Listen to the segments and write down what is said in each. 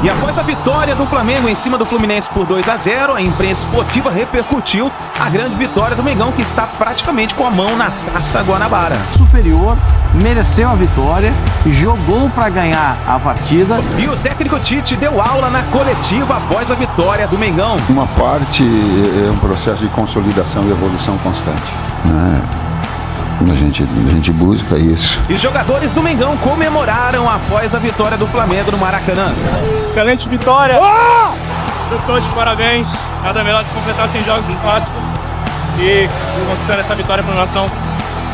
E após a vitória do Flamengo em cima do Fluminense por 2-0, a imprensa esportiva repercutiu a grande vitória do Mengão, que está praticamente com a mão na Taça Guanabara. Superior, mereceu a vitória, jogou para ganhar a partida. E o técnico Tite deu aula na coletiva após a vitória do Mengão. Uma parte é um processo de consolidação e evolução constante, né? A gente busca isso. E os jogadores do Mengão comemoraram após a vitória do Flamengo no Maracanã. Excelente vitória! Todos de parabéns. Nada melhor que completar 100 jogos no Clássico e conquistando essa vitória para a nação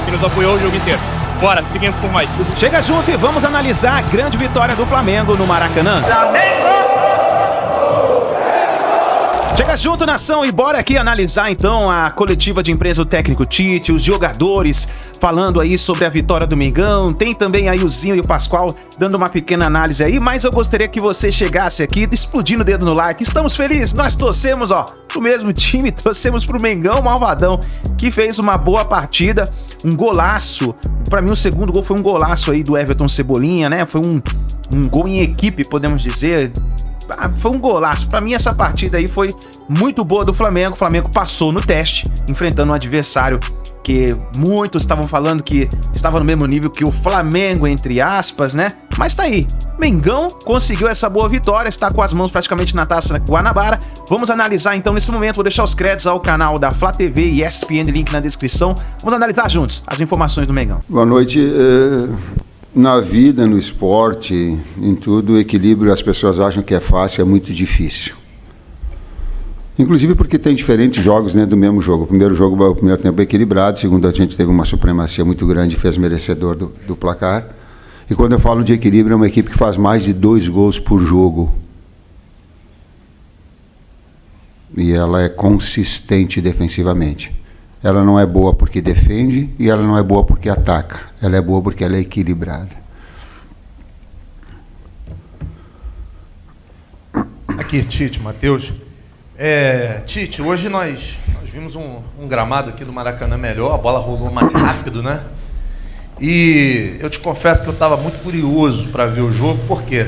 que nos apoiou o jogo inteiro. Bora, seguimos com mais. Chega junto e vamos analisar a grande vitória do Flamengo no Maracanã. Chega junto, nação, e bora aqui analisar então a coletiva de imprensa do técnico Tite, os jogadores falando aí sobre a vitória do Mengão. Tem também aí o Zinho e o Pascoal dando uma pequena análise aí, mas eu gostaria que você chegasse aqui explodindo o dedo no like. Estamos felizes, nós torcemos, pro mesmo time, torcemos pro Mengão Malvadão, que fez uma boa partida, um golaço. Pra mim o segundo gol foi um golaço aí do Everton Cebolinha, né? Foi um gol em equipe, podemos dizer. Foi um golaço. Pra mim essa partida aí foi muito boa do Flamengo. O Flamengo passou no teste, enfrentando um adversário que muitos estavam falando que estava no mesmo nível que o Flamengo, entre aspas, né? Mas tá aí, Mengão conseguiu essa boa vitória, está com as mãos praticamente na Taça Guanabara. Vamos analisar então nesse momento, vou deixar os créditos ao canal da Flá TV e ESPN, link na descrição. Vamos analisar juntos as informações do Mengão. Boa noite. Na vida, no esporte, em tudo, o equilíbrio as pessoas acham que é fácil, é muito difícil. Inclusive porque tem diferentes jogos dentro do mesmo jogo. O primeiro tempo é equilibrado, o segundo a gente teve uma supremacia muito grande e fez merecedor do placar. E quando eu falo de equilíbrio, é uma equipe que faz mais de 2 gols por jogo. E ela é consistente defensivamente. Ela não é boa porque defende e ela não é boa porque ataca. Ela é boa porque ela é equilibrada. Aqui, Tite, Matheus. Tite, hoje nós vimos um gramado aqui do Maracanã melhor, a bola rolou mais rápido, né? E eu te confesso que eu estava muito curioso para ver o jogo, por quê?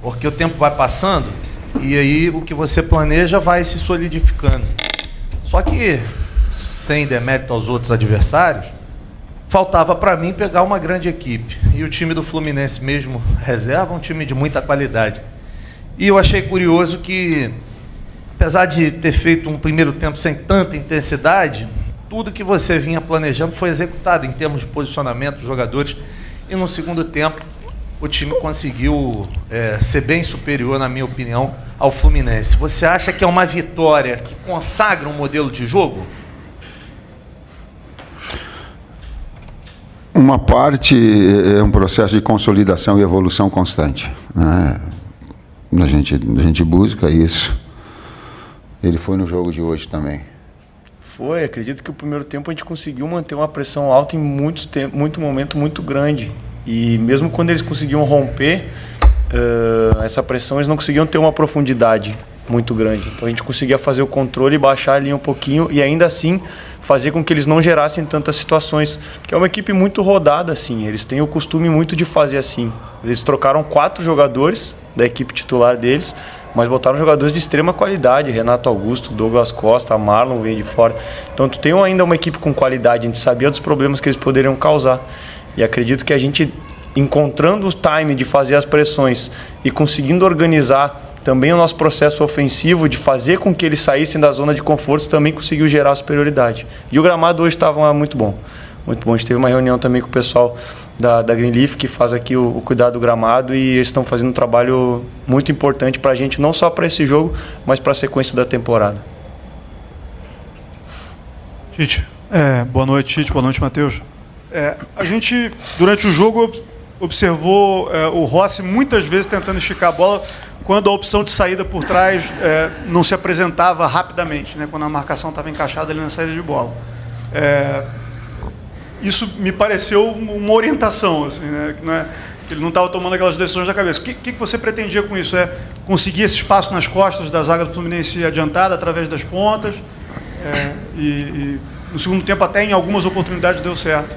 Porque o tempo vai passando e aí o que você planeja vai se solidificando. Só que, sem demérito aos outros adversários, faltava para mim pegar uma grande equipe. E o time do Fluminense mesmo reserva um time de muita qualidade. E eu achei curioso que, apesar de ter feito um primeiro tempo sem tanta intensidade, tudo que você vinha planejando foi executado em termos de posicionamento dos jogadores. E no segundo tempo, o time conseguiu ser bem superior, na minha opinião, ao Fluminense. Você acha que é uma vitória que consagra um modelo de jogo? Uma parte é um processo de consolidação e evolução constante, né? A gente busca isso. Ele foi no jogo de hoje também. Foi, acredito que o primeiro tempo a gente conseguiu manter uma pressão alta em muito momento muito grande. E mesmo quando eles conseguiam romper essa pressão, eles não conseguiam ter uma profundidade muito grande. Então a gente conseguia fazer o controle, baixar ali um pouquinho e ainda assim fazer com que eles não gerassem tantas situações. Porque é uma equipe muito rodada, assim. Eles têm o costume muito de fazer assim. Eles trocaram 4 jogadores da equipe titular deles, mas botaram jogadores de extrema qualidade, Renato Augusto, Douglas Costa, Marlon veio de fora. Então tu tem ainda uma equipe com qualidade, a gente sabia dos problemas que eles poderiam causar. E acredito que a gente, encontrando o time de fazer as pressões e conseguindo organizar também o nosso processo ofensivo, de fazer com que eles saíssem da zona de conforto, também conseguiu gerar superioridade. E o gramado hoje estava muito bom. Muito bom. A gente teve uma reunião também com o pessoal da Greenleaf, que faz aqui o cuidado do gramado, e eles estão fazendo um trabalho muito importante para a gente, não só para esse jogo, mas para a sequência da temporada. Tite, boa noite, Tite, boa noite, Matheus. A gente, durante o jogo, observou o Rossi muitas vezes tentando esticar a bola quando a opção de saída por trás não se apresentava rapidamente, né, quando a marcação estava encaixada ali na saída de bola. Isso me pareceu uma orientação, assim, né, que ele não estava tomando aquelas decisões da cabeça. O que você pretendia com isso? Conseguir esse espaço nas costas da zaga do Fluminense adiantada, através das pontas, e no segundo tempo até em algumas oportunidades deu certo.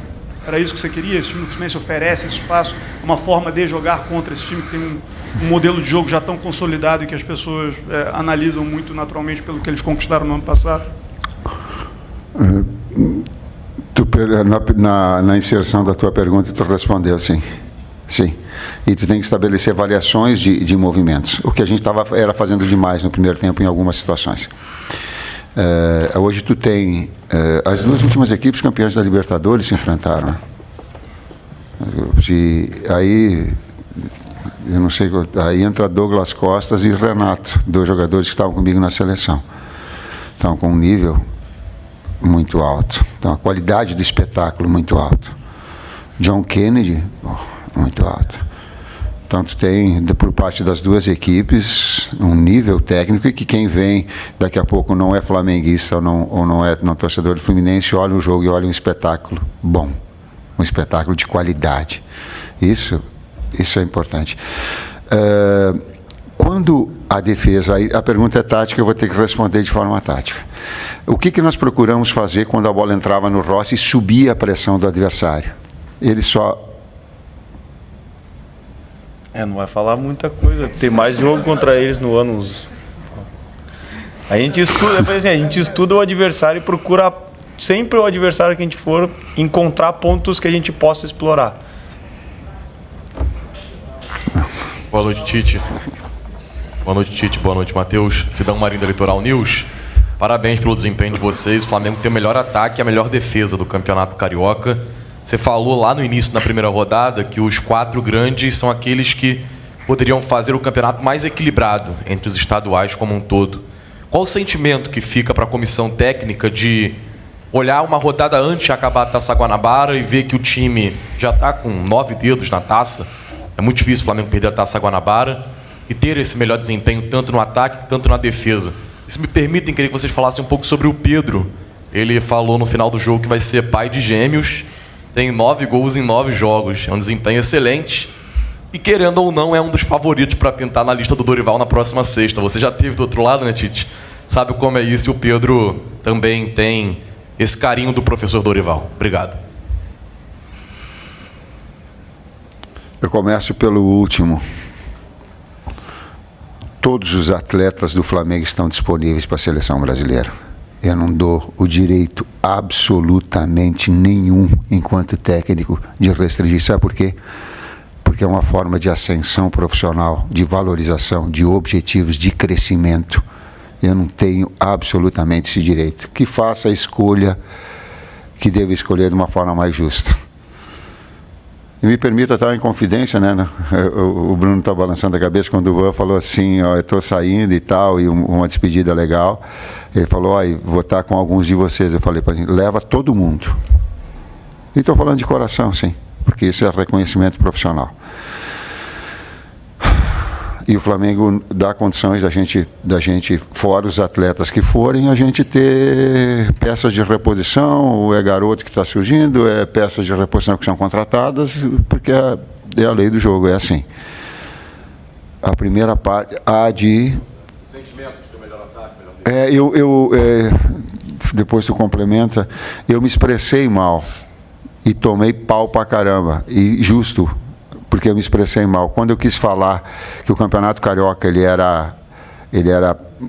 Era isso que você queria? Esse time do Fluminense oferece esse espaço, uma forma de jogar contra esse time que tem um modelo de jogo já tão consolidado e que as pessoas analisam muito naturalmente pelo que eles conquistaram no ano passado? Na inserção da tua pergunta, tu respondeu sim. Sim. E tu tem que estabelecer variações de movimentos. O que a gente era fazendo demais no primeiro tempo em algumas situações. Hoje tu tem... as duas últimas equipes campeãs da Libertadores se enfrentaram. Aí... Eu não sei... Aí entra Douglas Costas e Renato, dois jogadores que estavam comigo na seleção. Estavam com um nível muito alto. Então, a qualidade do espetáculo muito alto. John Kennedy, muito alto. Então, tu tem, por parte das duas equipes, um nível técnico e que quem vem daqui a pouco não é flamenguista ou não é torcedor do Fluminense, olha o jogo e olha um espetáculo bom. Um espetáculo de qualidade. Isso é importante. Quando a defesa, a pergunta é tática, eu vou ter que responder de forma tática. O que nós procuramos fazer quando a bola entrava no Rossi e subia a pressão do adversário? Ele só... Não vai falar muita coisa. Tem mais jogo contra eles no ano. A gente estuda o adversário e procura sempre o adversário que a gente for encontrar pontos que a gente possa explorar. Boa noite, Tite. Boa noite, Tite. Boa noite, Matheus. Cidão Marinho da Litoral News. Parabéns pelo desempenho de vocês. O Flamengo tem o melhor ataque e a melhor defesa do Campeonato Carioca. Você falou lá no início, na primeira rodada, que os 4 grandes são aqueles que poderiam fazer o campeonato mais equilibrado entre os estaduais como um todo. Qual o sentimento que fica para a comissão técnica de olhar uma rodada antes de acabar a Taça Guanabara e ver que o time já está com 9 dedos na taça? É muito difícil o Flamengo perder a Taça Guanabara e ter esse melhor desempenho tanto no ataque quanto na defesa. E se me permitem, queria que vocês falassem um pouco sobre o Pedro. Ele falou no final do jogo que vai ser pai de gêmeos, tem 9 gols em 9 jogos, é um desempenho excelente e, querendo ou não, é um dos favoritos para pintar na lista do Dorival na próxima sexta. Você já esteve do outro lado, né, Tite? Sabe como é isso, e o Pedro também tem esse carinho do professor Dorival. Obrigado. Eu começo pelo último. Todos os atletas do Flamengo estão disponíveis para a seleção brasileira. Eu não dou o direito absolutamente nenhum, enquanto técnico, de restringir. Sabe por quê? Porque é uma forma de ascensão profissional, de valorização, de objetivos, de crescimento. Eu não tenho absolutamente esse direito. Que faça a escolha que deva escolher de uma forma mais justa. E me permita estar em confidência, né? O Bruno está balançando a cabeça quando o Juan falou assim, ó, eu estou saindo e tal, e uma despedida legal. Ele falou, ó, vou estar com alguns de vocês. Eu falei para ele, leva todo mundo. E estou falando de coração, sim, porque isso é reconhecimento profissional. E o Flamengo dá condições da gente, fora os atletas que forem, a gente ter peças de reposição, ou é garoto que está surgindo, é peças de reposição que são contratadas, porque é a lei do jogo, é assim. A primeira parte, a de... Sentimentos do melhor ataque, depois tu complementa, eu me expressei mal e tomei pau pra caramba, e justo, porque eu me expressei mal. Quando eu quis falar que o Campeonato Carioca ele era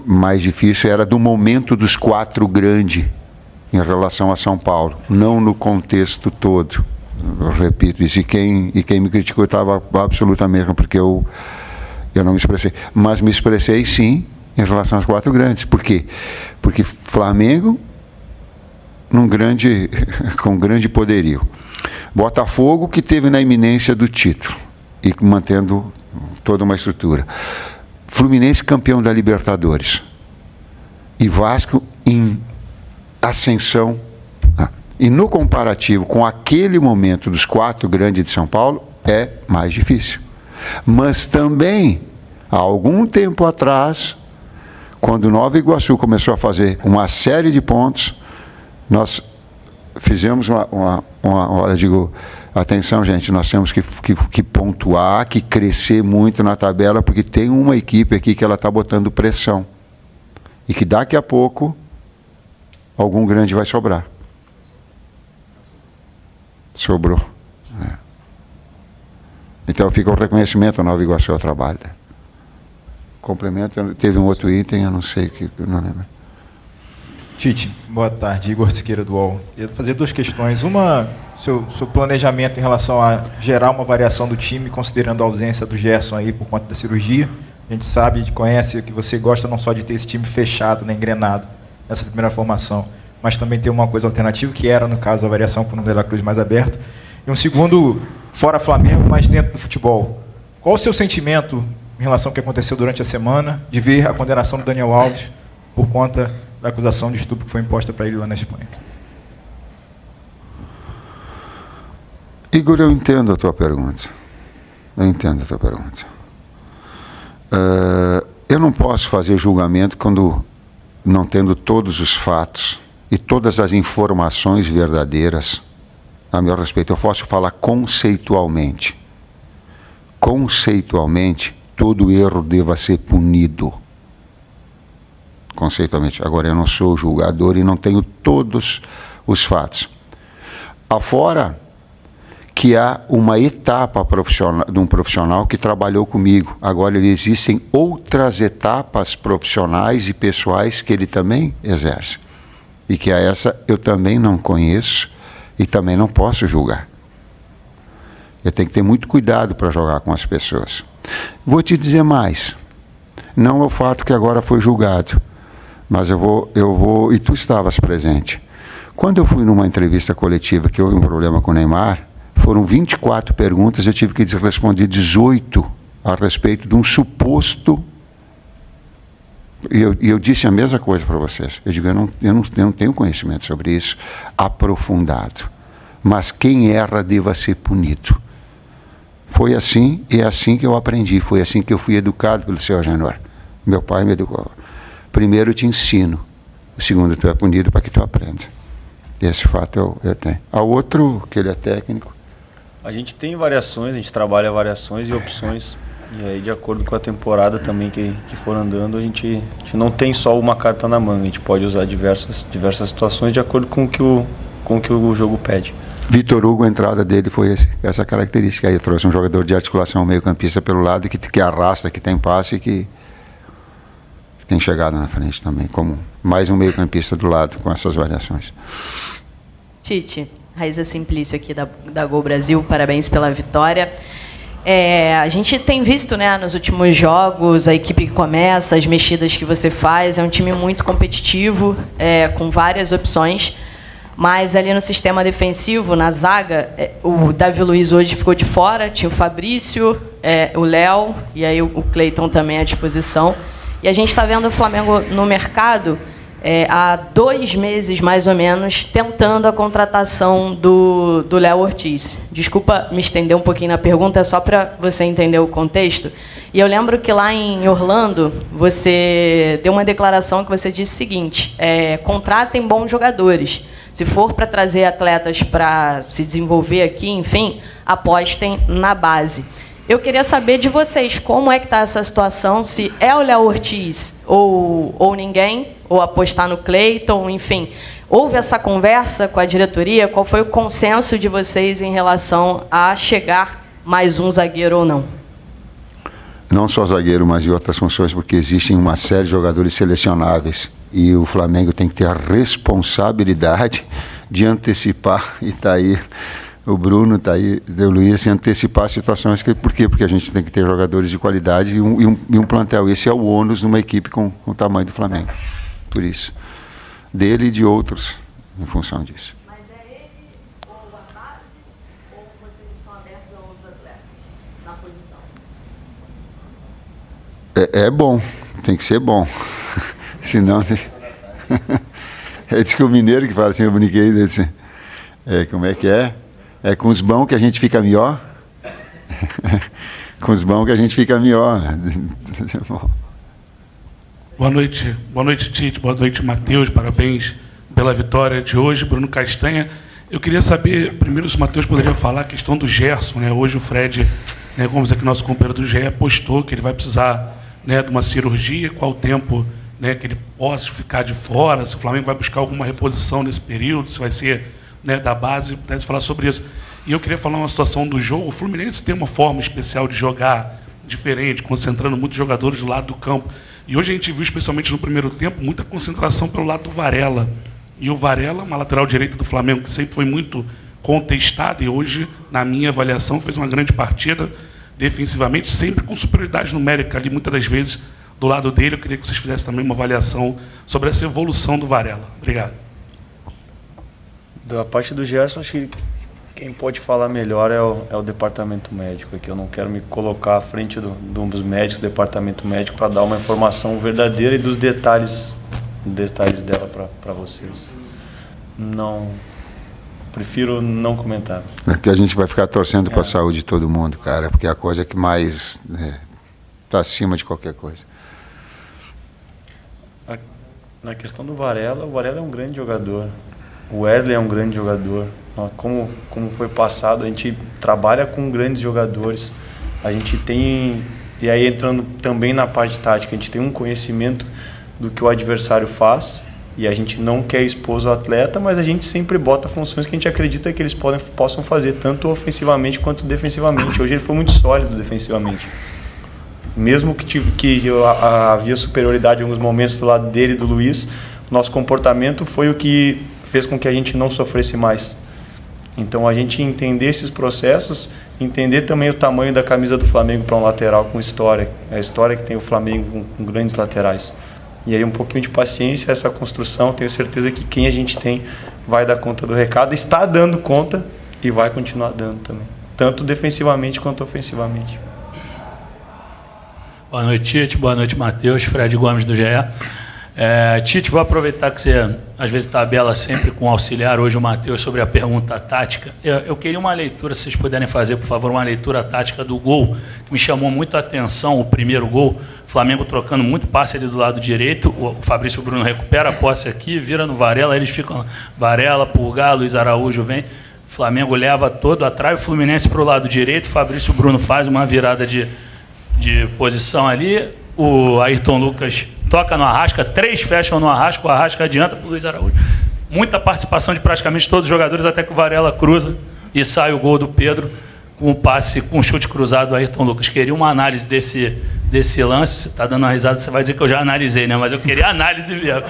mais difícil, era do momento dos 4 grandes em relação a São Paulo, não no contexto todo. Eu repito isso, e quem me criticou estava absolutamente, porque eu não me expressei. Mas me expressei sim em relação aos 4 grandes. Por quê? Porque Flamengo com grande poderio. Botafogo, que teve na iminência do título e mantendo toda uma estrutura. Fluminense, campeão da Libertadores. E Vasco em ascensão. E no comparativo com aquele momento dos 4 grandes de São Paulo, é mais difícil. Mas também, há algum tempo atrás, quando Nova Iguaçu começou a fazer uma série de pontos, nós fizemos olha, digo, atenção, gente, nós temos que pontuar, que crescer muito na tabela, porque tem uma equipe aqui que ela está botando pressão. E que daqui a pouco, algum grande vai sobrar. Sobrou. Então fica o reconhecimento ao Nova Iguaçu ao trabalho. Complemento, teve um outro item, eu não sei o que, eu não lembro. Tite, boa tarde. Igor Siqueira do UOL. Eu ia fazer 2 questões. Uma, seu planejamento em relação a gerar uma variação do time, considerando a ausência do Gerson aí por conta da cirurgia. A gente sabe, conhece que você gosta não só de ter esse time fechado, né, engrenado, nessa primeira formação, mas também ter uma coisa alternativa, que era, no caso, a variação para o De La Cruz mais aberto. E um segundo, fora Flamengo, mas dentro do futebol. Qual o seu sentimento em relação ao que aconteceu durante a semana, de ver a condenação do Daniel Alves por conta da acusação de estupro que foi imposta para ele lá na Espanha? Igor, eu entendo a tua pergunta. Eu não posso fazer julgamento quando não tendo todos os fatos e todas as informações verdadeiras a meu respeito. Eu posso falar conceitualmente. Conceitualmente, todo erro deva ser punido. Conceitualmente. Agora, eu não sou julgador e não tenho todos os fatos. Afora que há uma etapa profissional, de um profissional que trabalhou comigo. Agora, existem outras etapas profissionais e pessoais que ele também exerce. E que a essa eu também não conheço e também não posso julgar. Eu tenho que ter muito cuidado para jogar com as pessoas. Vou te dizer mais. Não é o fato que agora foi julgado, mas eu vou, e tu estavas presente. Quando eu fui numa entrevista coletiva que houve um problema com o Neymar, foram 24 perguntas, eu tive que responder 18 a respeito de um suposto... E eu disse a mesma coisa para vocês. Eu digo, eu não tenho conhecimento sobre isso aprofundado. Mas quem erra deva ser punido. Foi assim, e é assim que eu aprendi. Foi assim que eu fui educado pelo seu Agenor. Meu pai me educou. Primeiro eu te ensino. O segundo, tu é punido para que tu aprenda. Esse fato eu tenho. A outro, que ele é técnico. A gente tem variações, a gente trabalha variações e opções. E aí, de acordo com a temporada também que for andando, a gente não tem só uma carta na manga. A gente pode usar diversas situações de acordo com o que o jogo pede. Vitor Hugo, a entrada dele foi essa característica. Aí trouxe um jogador de articulação meio-campista pelo lado, que arrasta, que tem passe e que tem chegada na frente também, como mais um meio-campista do lado, com essas variações. Tite, Raíza Simplício aqui da Gol Brasil, parabéns pela vitória. A gente tem visto, né, nos últimos jogos, a equipe que começa, as mexidas que você faz, é um time muito competitivo, com várias opções, mas ali no sistema defensivo, na zaga, o Davi Luiz hoje ficou de fora, tinha o Fabrício, o Léo, e aí o Cleiton também à disposição. E a gente está vendo o Flamengo no mercado há 2 meses, mais ou menos, tentando a contratação do Léo Ortiz. Desculpa me estender um pouquinho na pergunta, é só para você entender o contexto. E eu lembro que lá em Orlando, você deu uma declaração que você disse o seguinte, contratem bons jogadores. Se for para trazer atletas para se desenvolver aqui, enfim, apostem na base. Eu queria saber de vocês, como é que está essa situação, se é o Léo Ortiz ou ninguém, ou apostar no Cleiton, enfim. Houve essa conversa com a diretoria? Qual foi o consenso de vocês em relação a chegar mais um zagueiro ou não? Não só zagueiro, mas em outras funções, porque existem uma série de jogadores selecionáveis. E o Flamengo tem que ter a responsabilidade de antecipar, e está aí... O Bruno está aí, o Luiz, antecipar situações. Por quê? Porque a gente tem que ter jogadores de qualidade e um plantel. Esse é o ônus de uma equipe com o tamanho do Flamengo. Por isso. Dele e de outros, em função disso. Mas é ele ou a base, ou vocês estão abertos a outros atletas na posição? É bom, tem que ser bom. Senão... Diz que o mineiro que fala assim, eu brinquei, disse, como é que é? É com os bons que a gente fica melhor. Com os bons que a gente fica melhor. Né? Boa noite, Tite. Boa noite, Matheus. Parabéns pela vitória de hoje. Bruno Castanha. Eu queria saber, primeiro, se o Matheus poderia falar a questão do Gerson. Né? Hoje o Fred, né, como dizer que nosso companheiro do GE postou que ele vai precisar, né, de uma cirurgia. Qual o tempo, né, que ele possa ficar de fora? Se o Flamengo vai buscar alguma reposição nesse período, se vai ser... né, da base, pudesse falar sobre isso. E eu queria falar uma situação do jogo. O Fluminense tem uma forma especial de jogar diferente, concentrando muitos jogadores do lado do campo. E hoje a gente viu, especialmente no primeiro tempo, muita concentração pelo lado do Varela. E o Varela, uma lateral direita do Flamengo, que sempre foi muito contestado, e hoje, na minha avaliação, fez uma grande partida defensivamente, sempre com superioridade numérica ali, muitas das vezes, do lado dele. Eu queria que vocês fizessem também uma avaliação sobre essa evolução do Varela. Obrigado. Da parte do Gerson, acho que quem pode falar melhor é o departamento médico aqui. Eu não quero me colocar à frente dos médicos, do departamento médico, para dar uma informação verdadeira e dos detalhes dela para vocês. Não, prefiro não comentar. É que a gente vai ficar torcendo para a saúde de todo mundo, cara, porque é a coisa que mais está acima de qualquer coisa. Na questão do Varela, o Varela é um grande jogador. O Wesley é um grande jogador. Como foi passado, a gente trabalha com grandes jogadores. A gente tem, e aí entrando também na parte tática, a gente tem um conhecimento do que o adversário faz, e a gente não quer expor o atleta, mas a gente sempre bota funções que a gente acredita que eles possam fazer, tanto ofensivamente quanto defensivamente. Hoje ele foi muito sólido defensivamente. Mesmo que havia superioridade em alguns momentos do lado dele e do Luiz, nosso comportamento foi o que fez com que a gente não sofresse mais. Então, a gente entender esses processos, entender também o tamanho da camisa do Flamengo para um lateral com história, a história que tem o Flamengo com grandes laterais. E aí um pouquinho de paciência, essa construção, tenho certeza que quem a gente tem vai dar conta do recado, está dando conta e vai continuar dando também, tanto defensivamente quanto ofensivamente. Boa noite, Tite. Boa noite, Matheus. Fred Gomes, do GE. Tite, vou aproveitar que você, às vezes, tabela sempre com o auxiliar, hoje o Matheus, sobre a pergunta tática. Eu queria uma leitura, se vocês puderem fazer, por favor, uma leitura tática do gol, que me chamou muito a atenção, o primeiro gol, Flamengo trocando muito passe ali do lado direito, o Fabrício Bruno recupera a posse aqui, vira no Varela, eles ficam Varela, Pulgar, Luiz Araújo vem, Flamengo leva todo atrás, o Fluminense para o lado direito, Fabrício Bruno faz uma virada de posição ali, o Ayrton Lucas toca no Arrasca, 3 fecham no Arrasca, o Arrasca adianta para o Luiz Araújo. Muita participação de praticamente todos os jogadores, até que o Varela cruza e sai o gol do Pedro com o passe, com o chute cruzado do Ayrton Lucas. Queria uma análise desse lance. Você está dando uma risada, você vai dizer que eu já analisei, né? Mas eu queria análise mesmo.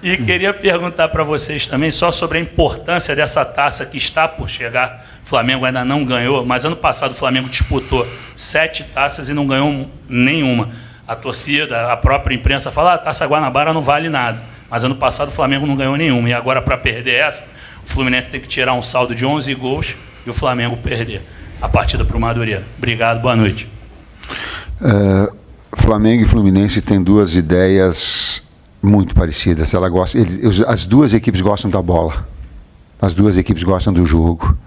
E queria perguntar para vocês também só sobre a importância dessa taça que está por chegar. O Flamengo ainda não ganhou, mas ano passado o Flamengo disputou 7 taças e não ganhou nenhuma. A torcida, a própria imprensa fala, a Taça Guanabara não vale nada. Mas ano passado o Flamengo não ganhou nenhuma. E agora, para perder essa, o Fluminense tem que tirar um saldo de 11 gols e o Flamengo perder a partida para o Madureira. Obrigado, boa noite. Flamengo e Fluminense têm 2 ideias muito parecidas. As 2 equipes gostam da bola. As 2 equipes gostam do jogo.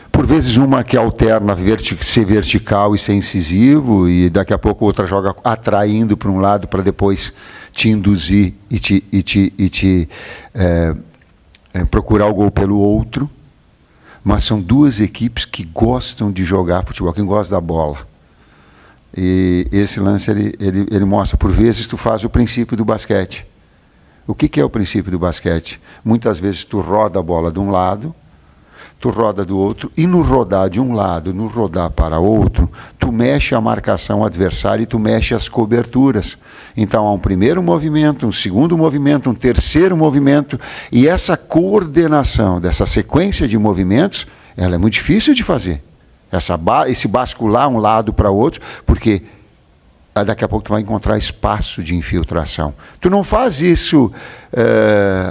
Por vezes uma que alterna ser vertical e ser incisivo, e daqui a pouco outra joga atraindo para um lado para depois te induzir e te procurar o gol pelo outro. Mas são 2 equipes que gostam de jogar futebol, quem gosta da bola. E esse lance ele mostra, por vezes tu faz o princípio do basquete. O que é o princípio do basquete? Muitas vezes tu roda a bola de um lado, tu roda do outro, e no rodar de um lado, no rodar para outro, tu mexe a marcação adversária e tu mexe as coberturas. Então há um primeiro movimento, um segundo movimento, um terceiro movimento, e essa coordenação dessa sequência de movimentos, ela é muito difícil de fazer. Esse bascular um lado para o outro, porque daqui a pouco tu vai encontrar espaço de infiltração. Tu não faz isso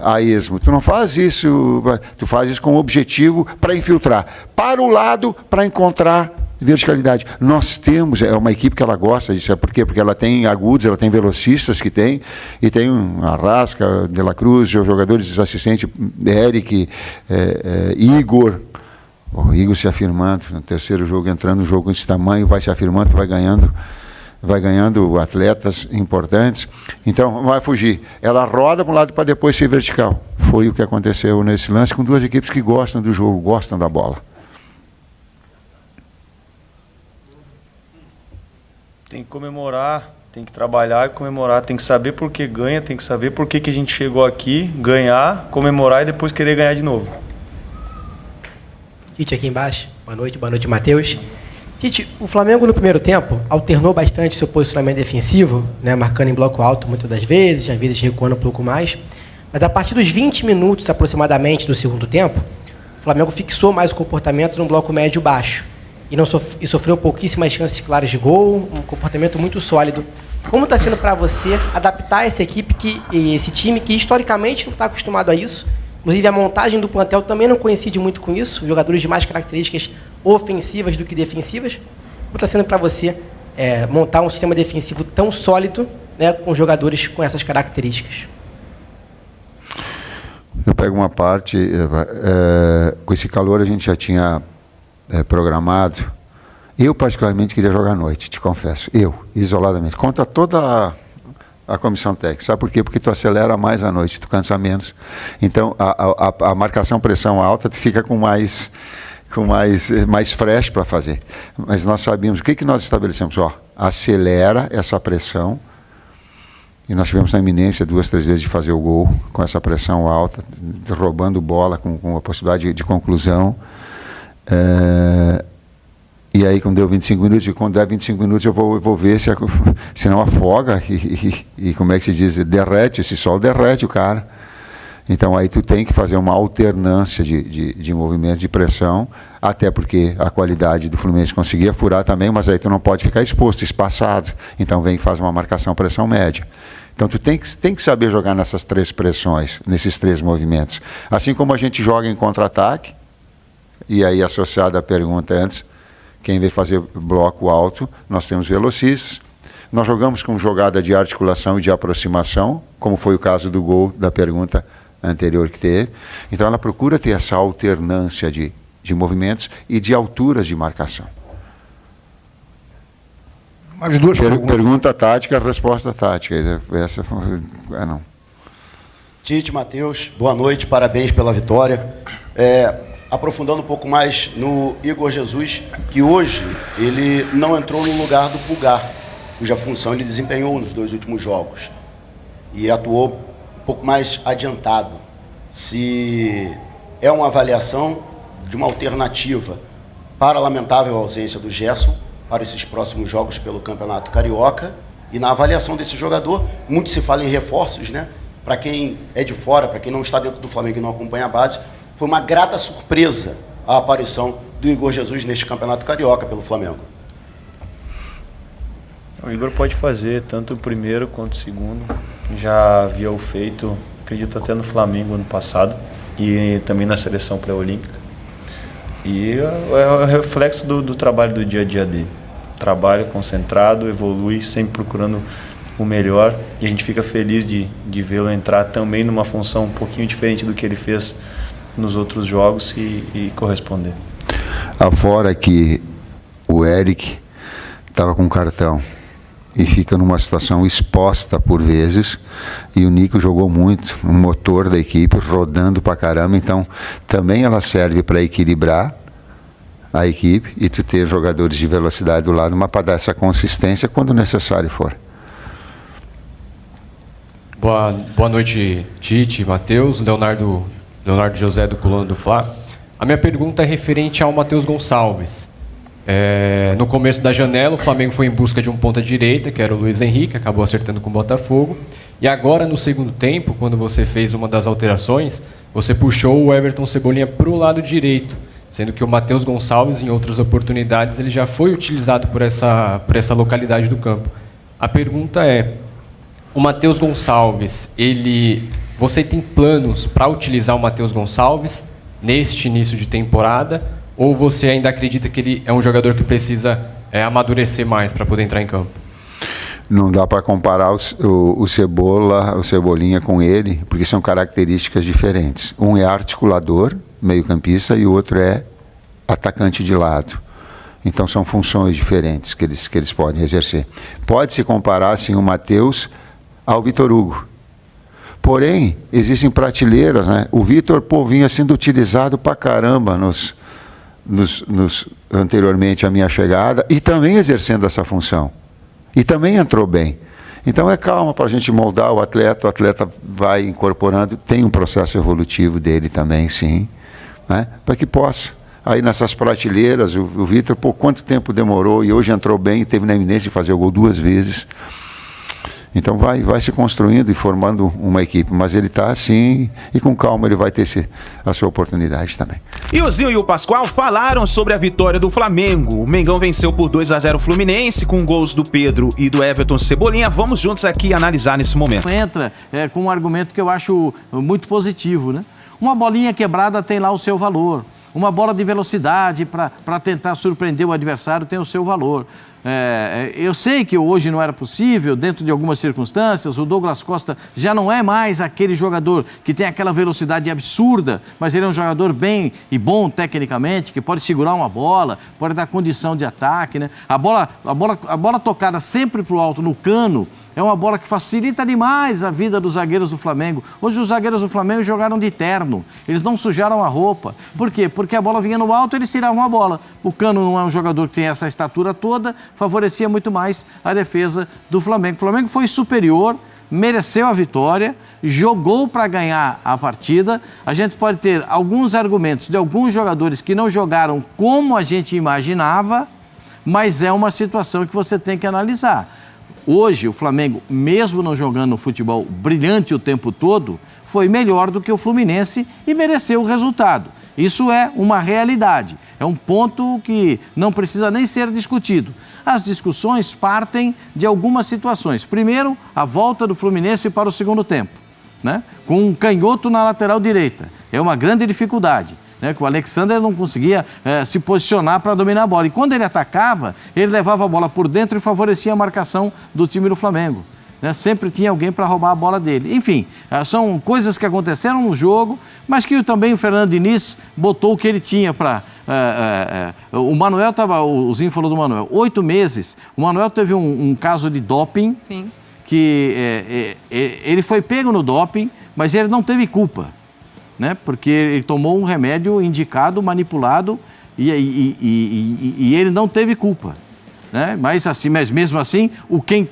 a esmo, tu faz isso com o objetivo para infiltrar. Para o lado, para encontrar verticalidade. Nós temos, é uma equipe que ela gosta disso, por quê? Porque ela tem agudos, ela tem velocistas que tem, e tem Arrasca, De La Cruz, jogadores assistentes, Eric, Igor. O Igor se afirmando, no terceiro jogo, entrando no jogo desse tamanho, vai se afirmando, vai ganhando atletas importantes. Então, não vai fugir. Ela roda para um lado para depois ser vertical. Foi o que aconteceu nesse lance com 2 equipes que gostam do jogo, gostam da bola. Tem que comemorar, tem que trabalhar e comemorar, tem que saber por que ganha, tem que saber por que a gente chegou aqui, ganhar, comemorar e depois querer ganhar de novo. Tite aqui embaixo. Boa noite, Matheus. Tite, o Flamengo no primeiro tempo alternou bastante seu posicionamento defensivo, né, marcando em bloco alto muitas das vezes, às vezes recuando um pouco mais. Mas a partir dos 20 minutos aproximadamente do segundo tempo, o Flamengo fixou mais o comportamento no bloco médio-baixo e sofreu pouquíssimas chances claras de gol, um comportamento muito sólido. Como está sendo para você adaptar essa equipe, esse time que historicamente não está acostumado a isso? Inclusive, a montagem do plantel também não coincide muito com isso, jogadores de mais características ofensivas do que defensivas. Como está sendo para você montar um sistema defensivo tão sólido, né, com jogadores com essas características? Eu pego uma parte, com esse calor a gente já tinha programado. Eu particularmente queria jogar à noite, te confesso, isoladamente, contra toda a comissão técnica. Sabe por quê? Porque tu acelera mais à noite, tu cansa menos. Então, a marcação pressão alta, tu fica com mais fresh para fazer. Mas nós sabíamos, o que nós estabelecemos? Acelera essa pressão, e nós tivemos na iminência 2, 3 vezes de fazer o gol, com essa pressão alta, roubando bola, com a possibilidade de conclusão. E aí, quando deu 25 minutos, quando der 25 minutos, eu vou ver se não afoga, e como é que se diz, derrete, esse sol derrete o cara. Então, aí tu tem que fazer uma alternância de movimentos de pressão, até porque a qualidade do Fluminense conseguia furar também, mas aí tu não pode ficar exposto, espaçado. Então, vem e faz uma marcação pressão média. Então, tu tem que saber jogar nessas 3 pressões, nesses 3 movimentos. Assim como a gente joga em contra-ataque, e aí associado à pergunta antes, quem vem fazer bloco alto, nós temos velocistas. Nós jogamos com jogada de articulação e de aproximação, como foi o caso do gol da pergunta anterior que teve. Então ela procura ter essa alternância de movimentos e de alturas de marcação. Mais 2 perguntas. Pergunta tática, resposta tática. Essa foi... não. Tite, Matheus, boa noite, parabéns pela vitória. Aprofundando um pouco mais no Igor Jesus, que hoje ele não entrou no lugar do Pulgar, cuja função ele desempenhou nos 2 últimos jogos, e atuou um pouco mais adiantado. Se é uma avaliação de uma alternativa para a lamentável ausência do Gerson para esses próximos jogos pelo Campeonato Carioca, e na avaliação desse jogador, muito se fala em reforços, né? Para quem é de fora, para quem não está dentro do Flamengo e não acompanha a base, foi uma grata surpresa a aparição do Igor Jesus neste Campeonato Carioca pelo Flamengo. O Igor pode fazer tanto o primeiro quanto o segundo. Já havia o feito, acredito até no Flamengo ano passado, e também na seleção pré-olímpica. E é o reflexo do trabalho do dia a dia dele. Trabalho concentrado, evolui, sempre procurando o melhor, e a gente fica feliz de vê-lo entrar também numa função um pouquinho diferente do que ele fez nos outros jogos e corresponder. Afora que o Eric estava com cartão e fica numa situação exposta por vezes, e o Nico jogou muito, um motor da equipe, rodando pra caramba, então também ela serve para equilibrar a equipe e tu ter jogadores de velocidade do lado, mas para dar essa consistência quando necessário for. Boa noite, Tite, Matheus, Leonardo José do Coluna do Fla. A minha pergunta é referente ao Matheus Gonçalves. No começo da janela, o Flamengo foi em busca de um ponta-direita, que era o Luiz Henrique, acabou acertando com o Botafogo. E agora, no segundo tempo, quando você fez uma das alterações, você puxou o Everton Cebolinha para o lado direito, sendo que o Matheus Gonçalves, em outras oportunidades, ele já foi utilizado por essa localidade do campo. A pergunta é, o Matheus Gonçalves, você tem planos para utilizar o Matheus Gonçalves neste início de temporada, ou você ainda acredita que ele é um jogador que precisa amadurecer mais para poder entrar em campo? Não dá para comparar o Cebolinha com ele, porque são características diferentes. Um é articulador, meio-campista, e o outro é atacante de lado. Então são funções diferentes que eles podem exercer. Pode-se comparar, sim, o Matheus ao Vitor Hugo. Porém, existem prateleiras, né? O Vitor, vinha sendo utilizado pra caramba anteriormente à minha chegada, e também exercendo essa função. E também entrou bem. Então é calma para a gente moldar o atleta vai incorporando, tem um processo evolutivo dele também, sim, né? Para que possa. aí nessas prateleiras, o Vitor, por quanto tempo demorou, e hoje entrou bem, teve na iminência de fazer o gol 2 vezes. Então vai se construindo e formando uma equipe, mas ele está assim, e com calma ele vai ter a sua oportunidade também. E o Zinho e o Pascoal falaram sobre a vitória do Flamengo. O Mengão venceu por 2-0 o Fluminense, com gols do Pedro e do Everton Cebolinha. Vamos juntos aqui analisar nesse momento. Entra com um argumento que eu acho muito positivo, né? Uma bolinha quebrada tem lá o seu valor. Uma bola de velocidade para tentar surpreender o adversário tem o seu valor. Eu sei que hoje não era possível, dentro de algumas circunstâncias, o Douglas Costa já não é mais aquele jogador que tem aquela velocidade absurda, mas ele é um jogador bem e bom tecnicamente, que pode segurar uma bola, pode dar condição de ataque, né? A bola tocada sempre para o alto no cano é uma bola que facilita demais a vida dos zagueiros do Flamengo. Hoje os zagueiros do Flamengo jogaram de terno, eles não sujaram a roupa. Por quê? Porque a bola vinha no alto, eles tiravam a bola. O Cano não é um jogador que tem essa estatura toda, favorecia muito mais a defesa do Flamengo. O Flamengo foi superior, mereceu a vitória, jogou para ganhar a partida. A gente pode ter alguns argumentos de alguns jogadores que não jogaram como a gente imaginava, mas é uma situação que você tem que analisar. Hoje, o Flamengo, mesmo não jogando futebol brilhante o tempo todo, foi melhor do que o Fluminense e mereceu o resultado. Isso é uma realidade, é um ponto que não precisa nem ser discutido. As discussões partem de algumas situações. Primeiro, a volta do Fluminense para o segundo tempo, né? Com um canhoto na lateral direita. É uma grande dificuldade, né? Que o Alexander não conseguia se posicionar para dominar a bola. E quando ele atacava, ele levava a bola por dentro e favorecia a marcação do time do Flamengo. Sempre tinha alguém para roubar a bola dele. Enfim, são coisas que aconteceram no jogo, mas que também o Fernando Diniz botou o que ele tinha para... o Manuel estava... O Zinho falou do Manuel. 8 meses. O Manuel teve um caso de doping. Sim. Que ele foi pego no doping, mas ele não teve culpa, né? Porque ele tomou um remédio indicado, manipulado, e ele não teve culpa. Né? Mas mesmo assim,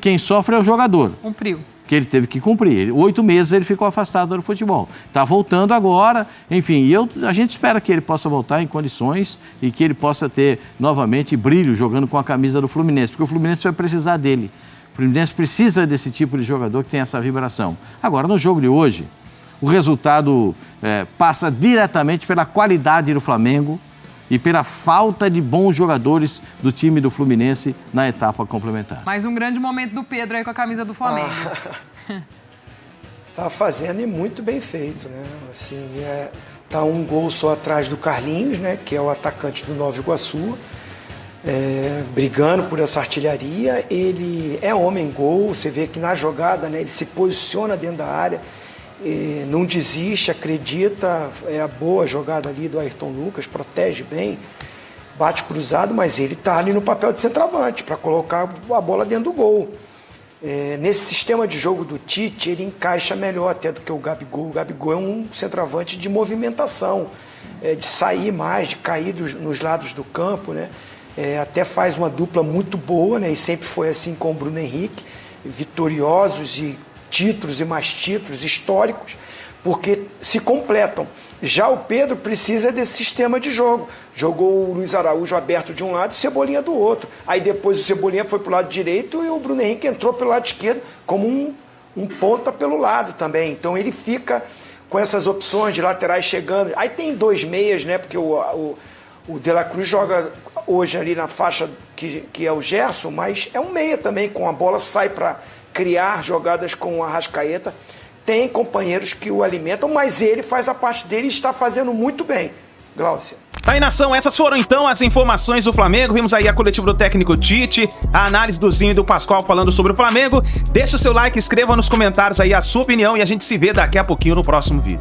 quem sofre é o jogador. Cumpriu. Que ele teve que cumprir. 8 meses ele ficou afastado do futebol. Está voltando agora, enfim, a gente espera que ele possa voltar em condições e que ele possa ter novamente brilho jogando com a camisa do Fluminense, porque o Fluminense vai precisar dele. O Fluminense precisa desse tipo de jogador que tem essa vibração. Agora, no jogo de hoje, o resultado passa diretamente pela qualidade do Flamengo e pela falta de bons jogadores do time do Fluminense na etapa complementar. Mais um grande momento do Pedro aí com a camisa do Flamengo. Tá fazendo e muito bem feito, né? Assim, tá um gol só atrás do Carlinhos, né? Que é o atacante do Nova Iguaçu, brigando por essa artilharia. Ele é homem-gol, você vê que na jogada, né? Ele se posiciona dentro da área, não desiste, acredita, é a boa jogada ali do Ayrton Lucas, protege bem, bate cruzado, mas ele está ali no papel de centroavante, para colocar a bola dentro do gol. Nesse sistema de jogo do Tite, ele encaixa melhor até do que o Gabigol. O Gabigol é um centroavante de movimentação, de sair mais, de cair nos lados do campo, né? Até faz uma dupla muito boa, né? E sempre foi assim com o Bruno Henrique, vitoriosos e títulos e mais títulos históricos, porque se completam. Já o Pedro precisa desse sistema de jogo. Jogou o Luiz Araújo aberto de um lado e o Cebolinha do outro. Aí depois o Cebolinha foi para o lado direito e o Bruno Henrique entrou pelo lado esquerdo como um ponta pelo lado também. Então ele fica com essas opções de laterais chegando. Aí tem 2 meias, né? Porque o De La Cruz joga hoje ali na faixa que é o Gerson, mas é um meia também, com a bola sai para criar jogadas com o Arrascaeta. Tem companheiros que o alimentam, mas ele faz a parte dele e está fazendo muito bem. Glaucia. Aí, nação, essas foram então as informações do Flamengo. Vimos aí a coletiva do técnico Tite, a análise do Zinho e do Pascoal falando sobre o Flamengo. Deixa o seu like, escreva nos comentários aí a sua opinião e a gente se vê daqui a pouquinho no próximo vídeo.